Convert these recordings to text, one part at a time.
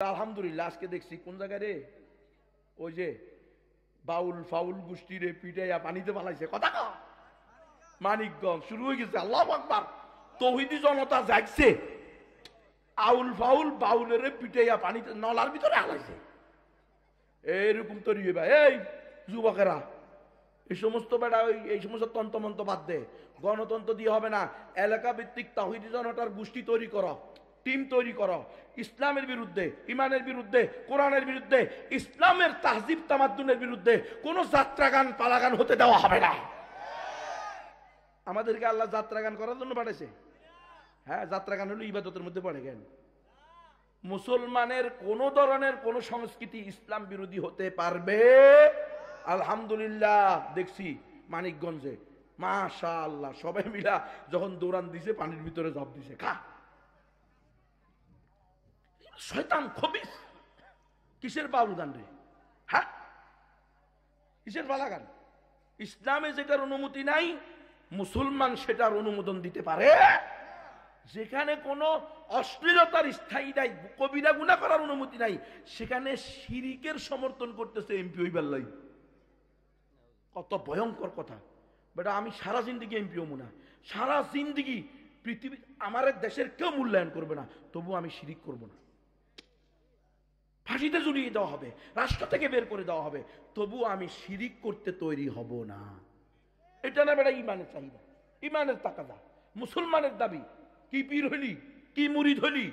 আলহামদুলিল্লাহ আজকে দেখছি কোন জায়গায় রে ওই যে বাউল ফাউল গোষ্ঠী রে পিটাইয়া পানিতে পালাইছে কথা কা মানিকগঞ্জ শুরু হয়ে গেছে। আল্লাহু আকবার। তৌহিদি জনতা জাগছে, আউল ফাউল বাউলের পিটাইয়া পানিতে নলার ভিতরে হালাইছে। এইরকম তৈরি হইবা এই যুবকেরা, এই সমস্ত বেড়া এই সমস্ত তন্ত্রমন্ত্র বাদ দে, গণতন্ত্র দিয়ে হবে না। এলাকা ভিত্তিক তাওহীদি জনতার গোষ্ঠী তৈরি করো, টিম তৈরি করো, ইসলামের বিরুদ্ধে, ইমানের বিরুদ্ধে, কোরআনের বিরুদ্ধে, ইসলামের তাহজিব তামাদ্দুনের বিরুদ্ধে কোনো যাত্রাগান পালাগান হতে দেওয়া হবে না। আমাদেরকে আল্লাহ যাত্রাগান করার জন্য পাঠাইছে। হ্যাঁ, যাত্রাগান হলো ইবাদতের মধ্যে পড়ে। কেন মুসলমানের কোন ধরনের কোন সংস্কৃতি ইসলাম বিরোধী হতে পারবে? আলহামদুলিল্লাহ দেখছি মানিকগঞ্জে মাশাআল্লাহ সবাই মিলা যখন দৌড়ান দিছে পানির ভিতরে ঝাঁপ দিছে। খা শয়তান খবিস, কিসের বাউল গান রে? হ্যাঁ, কিসের বালা গান? ইসলামে যেটার অনুমতি নাই মুসলমান সেটার অনুমোদন দিতে পারে? যেখানে কোনো অশ্লীলতার স্থায়ী নাই, কবিরা গুনাহ করার অনুমতি নাই, সেখানে শিরিকের সমর্থন করতেছে এমপি হইবার লাই। কত ভয়ঙ্কর কথা বেটা। আমি সারা জিন্দিগি এমপি হবো না, সারা জিন্দিগি পৃথিবী আমার দেশের কেউ মূল্যায়ন করবে না, তবু আমি শিরিক করব না। ফাঁসিতে ঝুলিয়ে দেওয়া হবে, রাষ্ট্র থেকে বের করে দেওয়া হবে, তবু আমি শিরিক করতে তৈরি হব না। এটা না বেটা ইমানের চাহিদা, ইমানের তাকাদা, মুসলমানের দাবি। কি পীর হইলি, কি মুরিদ হইলি,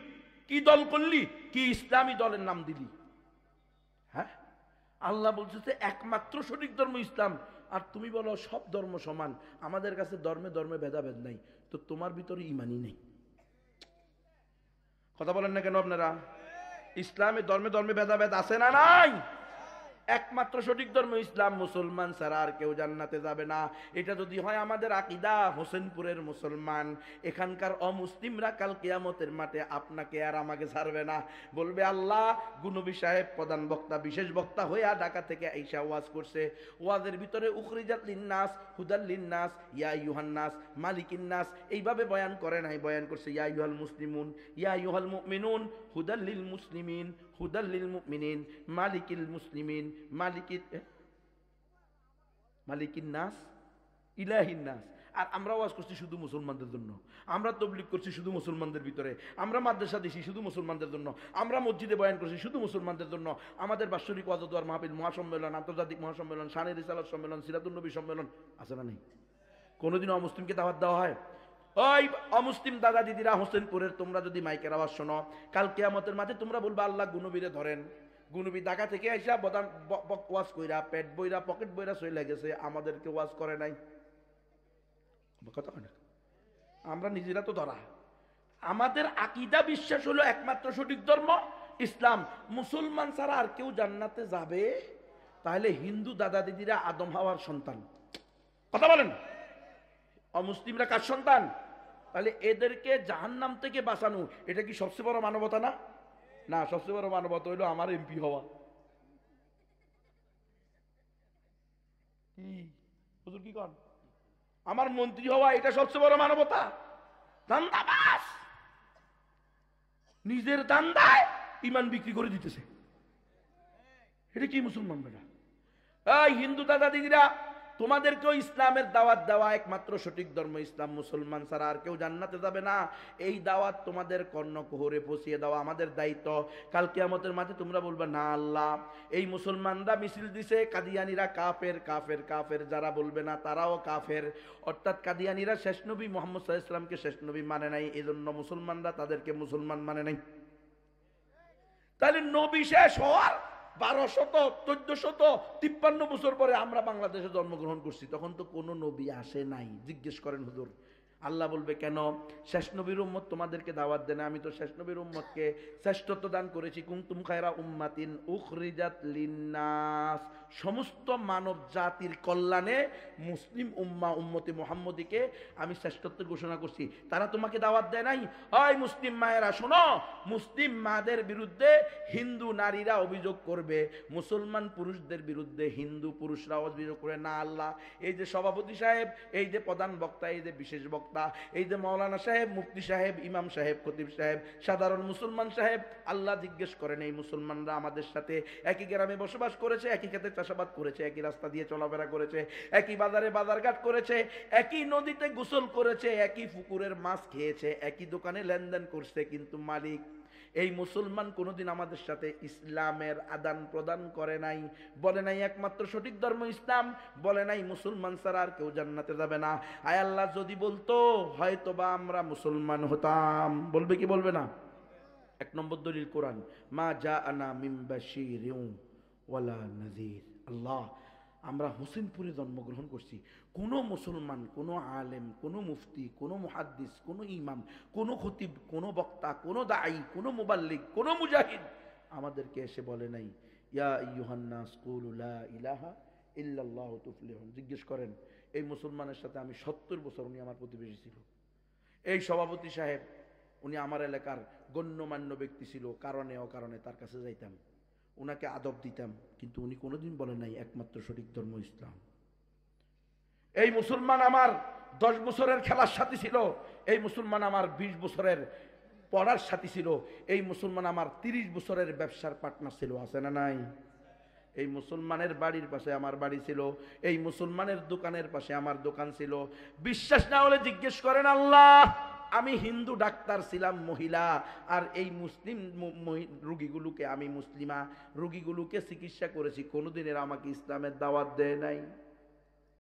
কি দল করলি, কি ইসলামী দলের নাম দিলি? হ্যাঁ, আল্লাহ বলছে একমাত্র সঠিক ধর্ম ইসলাম, আর তুমি বলো সব ধর্ম সমান। আমাদের কাছে ধর্মে ধর্মে ভেদাভেদ নাই, তো তোমার ভিতরে ইমানই নেই। কথা বলেন না কেন আপনারা? ইসলামে ধর্মে ধর্মে ভেদাভেদ আছে না নাই? একমাত্র সঠিক ধর্ম ইসলাম, মুসলমান ছাড়া আর কেউ জান্নাতে যাবে না। এটা যদি হয় আমাদের আকীদা, হোসেনপুরের মুসলমান, এখানকার অমুসলিমরা কাল কিয়ামতের মাঠে আপনাকে আর আমাকে ছাড়বে না। বলবে আল্লাহ গুনবী সাহেব প্রধান বক্তা, বিশেষ বক্তা হইয়া ঢাকা থেকে আইসা ওয়াজ করছে, ওয়াজের ভিতরে উখরিজাত লিন্নাস হুদাল লিন্নাস ইয়া আইয়ুহান নাস মালিকিন নাস এইভাবে বয়ান করে নাই, বয়ান করছে ইয়া আইয়ুহাল মুসলিমুন ইয়া আইয়ুহাল মুমিনুন হুদাল লিল মুসলিমিন হুদাল লিল মুমিনিন মালিকিল মুসলিমিন মালিকিন নাস ইলাহিন নাস। আর আমরা ওয়াজ করছি শুধু মুসলমানদের জন্য, আমরা তাবলীগ করছি শুধু মুসলমানদের ভিতরে, আমরা মাদ্রাসা দিছি শুধু মুসলমানদের জন্য, আমরা মসজিদে বয়ান করছি শুধু মুসলমানদের জন্য। আমাদের বাৎসরিক ওয়াজ দোয়ার মাহফিল, মহাসম্মেলন, আন্তর্জাতিক মহাসম্মেলন, শানে রিসালাত সম্মেলন, সিরাতুন নবী সম্মেলন আছে না নেই? কোনোদিন অমুসলিমকে দাওয়াত দেওয়া হয়? ওই অমুসলিম দাদা দিদিরা হোসেনপুরের, তোমরা যদি মাইকের আওয়াজ শোনো, কাল কিয়ামতের মাঠে তোমরা বলবা আল্লাহ গুনবীরে ধরেন। গুনবী ঢাকা থেকে আইসা বদান ওয়াজ কইরা পেট বইরা পকেট বইরা চলে গেছে, আমাদেরকে ওয়াজ করে নাই। কথা না, আমরা নিজেরা তো ধরা। আমাদের আকীদা বিশ্বাস হলো একমাত্র সঠিক ধর্ম ইসলাম, মুসলমান ছাড়া আর কেউ জান্নাতে যাবে? তাহলে হিন্দু দাদা দিদিরা আদম হাওয়ার সন্তান। কথা বলেন, অমুসলিমরা কার সন্তান? তাহলে এদেরকে জাহান্নাম থেকে বাঁচানো, এটা কি সবচেয়ে বড় মানবতা না? না, সবচেয়ে বড় মানবতা হইলো আমার এমপি হওয়া। কি হুজুর কি কন? আমার মন্ত্রী হওয়া, এটা সবচেয়ে বড় মানবতা? দান্দাবাজ, নিজের দান্দায় ইমান বিক্রি করে দিতেছে। এটা কি মুসলমান বেটা? এই হিন্দু দাদা দিদিরা, তোমাদেরকেও ইসলামের দাওয়াত দেওয়া, একমাত্র সঠিক ধর্ম ইসলাম, মুসলমান ছাড়া আর কেউ জান্নাতে যাবে না, এই দাওয়াত তোমাদের কর্ণকুহরে পৌঁছিয়ে দেওয়া আমাদের দায়িত্ব। কাল কিয়ামতের মাঠে তোমরা বলবে না আল্লাহ এই মুসলমানরা মিছিল দিছে, কাদিয়ানীরা কাফের কাফের কাফের, যারা বলবে না তারাও কাফের। অর্থাৎ কাদিয়ানীরা শেষ নবী মুহাম্মদ সাল্লাল্লাহু আলাইহি ওয়াসাল্লামকে শেষ নবী মানে নাই, এজন্য মুসলমানরা তাদেরকে মুসলমান মানে নাই। তাহলে নবী শেষ হওয়ার 1253 বছর পরে আমরা বাংলাদেশে জন্মগ্রহণ করছি, তখন তো কোনো নবী আসে নাই। জিজ্ঞেস করেন হুজুর, আল্লাহ বলবে কেন? শেষ নবীর উম্মত তোমাদেরকে দাওয়াত দেন, আমি তো শেষ নবীর উম্মতকে শ্রেষ্ঠত্ব দান করেছি। কুনতুম খায়রা উম্মাতিন উখরিজাত লিন্নাস, সমস্ত মানব জাতির কল্যাণে মুসলিম উম্মা উম্মতে মুহাম্মদীকে আমি শ্রেষ্ঠত্ব ঘোষণা করছি। তারা তোমাকে দাওয়াত দেয় নাই? ওই মুসলিম মায়েরা শোনো, মুসলিম মাদের বিরুদ্ধে হিন্দু নারীরা অভিযোগ করবে, মুসলমান পুরুষদের বিরুদ্ধে হিন্দু পুরুষরা অভিযোগ করে না। আল্লাহ এই যে সভাপতি সাহেব, এই যে প্রধান বক্তা, এই যে বিশেষ বক্তা, বক্তা, এই যে মাওলানা সাহেব, মুফতি সাহেব, ইমাম সাহেব, খতিব সাহেব, সাধারণ মুসলমান সাহেব, আল্লাহ জিজ্ঞেস করেন এই মুসলমানরা আমাদের সাথে একই গ্রামে বসবাস করেছে, একই ক্ষেতে চাষাবাদ করেছে, একই রাস্তা দিয়ে চলাফেরা করেছে, একই বাজারে বাজারঘাট করেছে, একই নদীতে গোসল করেছে, একই পুকুরের মাছ খেয়েছে, একই দোকানে লেনদেন করছে, কিন্তু মালিক এই মুসলমান কোনোদিন আমাদের সাথে ইসলামের আদান প্রদান করে নাই, বলে নাই একমাত্র সঠিক ধর্ম ইসলাম, বলে নাই মুসলমান ছাড়া আর কেউ জান্নাতে যাবে না। আয় আল্লাহ যদি বলতো হয়তোবা আমরা মুসলমান হতাম। বলবে কি বলবে না? এক নম্বর দলিল কোরআন, মা জাআনা মিন বাশীরিন ওয়ালা নাযীর। আল্লাহ, আমরা হোসেনপুরে জন্মগ্রহণ করছি, কোনো মুসলমান, কোনো আলেম, কোনো মুফতি, কোনো মুহাদ্দিস, কোনো ইমাম, কোনো খতিব, কোনো বক্তা, কোনো দাঈ, কোনো মুবাল্লিগ, কোনো মুজাহিদ আমাদেরকে এসে বলে নাই ইয়া আইয়ুহান নাস কুলু লা ইলাহা ইল্লাল্লাহু তুফলিহুন। জিজ্ঞেস করেন এই মুসলমানের সাথে আমি 70 বছর, উনি আমার প্রতিবেশী ছিল। এই সভাপতি সাহেব, উনি আমার এলাকার গণ্যমান্য ব্যক্তি ছিল, কারণে অকারণে তার কাছে যাইতাম, উনাকে আদব দিতাম, কিন্তু উনি কোনোদিন বলেন নাই একমাত্র সঠিক ধর্ম ইসলাম। এই মুসলমান আমার 10 বছরের খেলার সাথী ছিল, এই মুসলমান আমার 20 বছরের পড়ার সাথী ছিল, এই মুসলমান আমার 30 বছরের ব্যবসার পার্টনার ছিল। আছে না নাই? এই মুসলমানের বাড়ির পাশে আমার বাড়ি ছিল, এই মুসলমানের দোকানের পাশে আমার দোকান ছিল। বিশ্বাস না হলে জিজ্ঞেস করেন, আল্লাহ, আমি হিন্দু ডাক্তার ছিলাম মহিলা, আর এই মুসলিম রোগীগুলোকে, আমি মুসলিমা রোগীগুলোকে চিকিৎসা করেছি, কোনোদিন এরা আমাকে ইসলামের দাওয়াত দেয় নাই।